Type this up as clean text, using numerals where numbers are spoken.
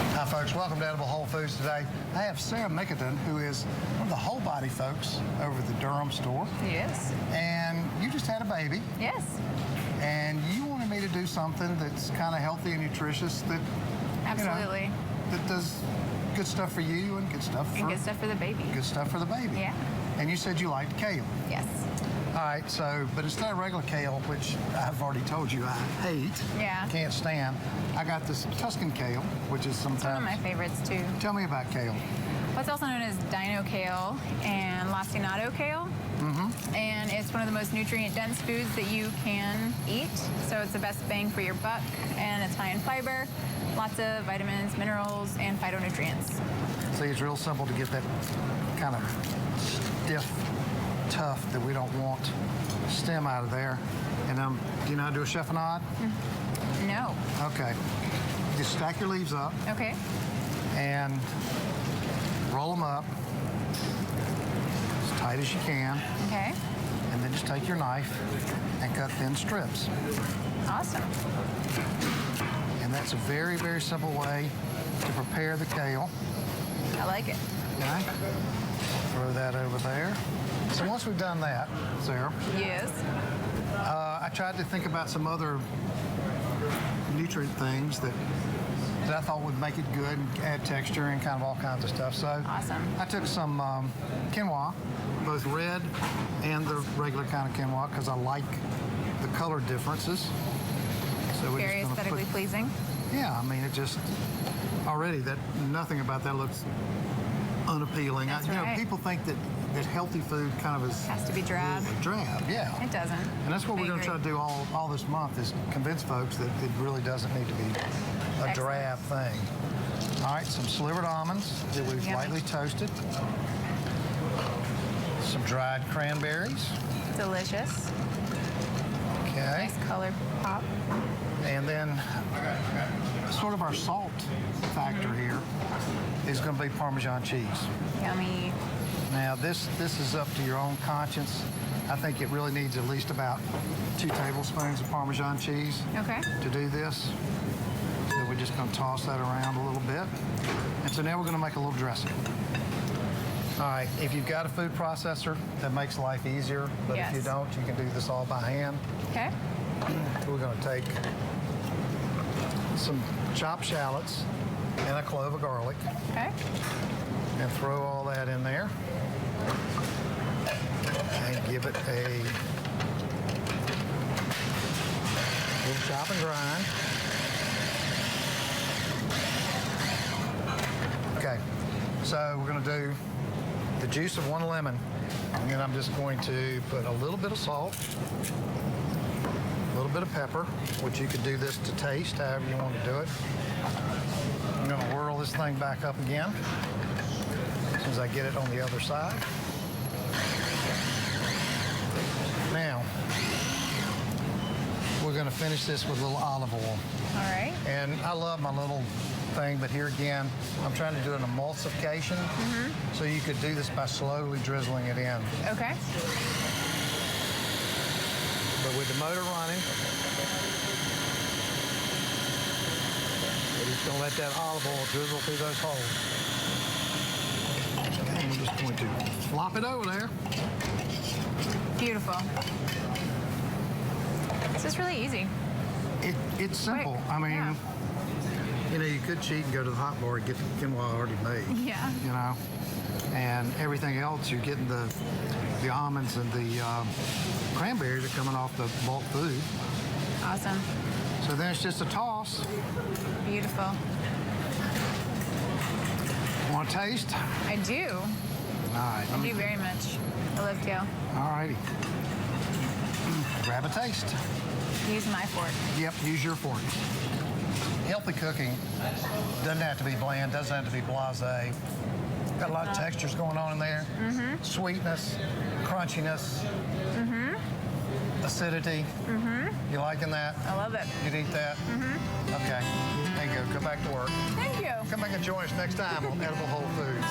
Hi folks, welcome to Edible Whole Foods today. I have Sarah Mickaden, who is one of the whole body folks over at the Durham store. Yes. And you just had a baby. Yes. And you wanted me to do something that's kind of healthy and nutritious that, Absolutely. You know, that does good stuff for you and good stuff for good stuff for the baby. Good stuff for the baby. Yeah. And you said you liked kale. Yes. All right, so, but instead of regular kale, which I've already told you I hate, Yeah. can't stand, I got this Tuscan kale, which is sometimes... It's one of my favorites, too. Tell me about kale. What's also known as dino kale and lacinato kale. Mm-hmm. And it's one of the most nutrient-dense foods that you can eat. So it's the best bang for your buck, and it's high in fiber, lots of vitamins, minerals, and phytonutrients. See, it's real simple to get that kind of stiff, tough that we don't want stem out of there. And do you know how to do a chiffonade? No. Okay. Just stack your leaves up. Okay. And roll them up as tight as you can. Okay. And then just take your knife and cut thin strips. Awesome. And that's a very, very simple way to prepare the kale. I like it. Okay. Throw that over there. So once we've done that, Sarah. Yes. I tried to think about some other nutrient things that I thought would make it good and add texture and kind of all kinds of stuff. So Awesome. I took some quinoa, both red and the regular kind of quinoa, because I like the color differences. So we're Very just gonna aesthetically pleasing. Yeah, I mean, it just already nothing about that looks unappealing. That's You know, right. people think that healthy food kind of is Has to be drab. Drab, yeah. It doesn't. And that's what I we're going to try agree. to do all this month is convince folks that it really doesn't need to be a Excellent. drab thing. All right, some slivered almonds that we've Yummy. lightly toasted. Some dried cranberries. Delicious. Okay. Nice color pop. And then sort of our salt factor here is going to be Parmesan cheese. Yummy. Now, this is up to your own conscience. I think it really needs at least about 2 tablespoons of Parmesan cheese Okay. to do this. So we're just going to toss that around a little bit. And so now we're going to make a little dressing. All right, if you've got a food processor, that makes life easier. But Yes. if you don't, you can do this all by hand. Okay. We're going to take some chopped shallots and a clove of garlic Okay. and throw all that in there and give it a little chop and grind. Okay, so we're going to do the juice of 1 lemon, and then I'm just going to put a little bit of salt, a little bit of pepper, which you could do this to taste, however you want to do it. I'm going to whirl this thing back up again as soon as I get it on the other side. Now, we're going to finish this with a little olive oil. All right. And I love my little thing, but here again, I'm trying to do an emulsification. So you could do this by slowly drizzling it in. Okay. But with the motor running, we're just going to let that olive oil drizzle through those holes. And we're just going to flop it over there. Beautiful. This is really easy. It's simple. Quick. I mean, Yeah. you know, you could cheat and go to the hot bar and get the quinoa already made. Yeah. You know, and everything else, you're getting the almonds and the cranberries are coming off the bulk food. Awesome. So then it's just a toss. Beautiful. Want to taste? I do. All right. I do very much. I love kale. All righty. Grab a taste. Use my fork. Yep, use your fork. Healthy cooking doesn't have to be bland, doesn't have to be blasé. Got a lot of textures going on in there. Sweetness, crunchiness, acidity. You liking that? I love it. You'd eat that? Okay. There you go. Go back to work. Thank you. Come back and join us next time on Edible Whole Foods.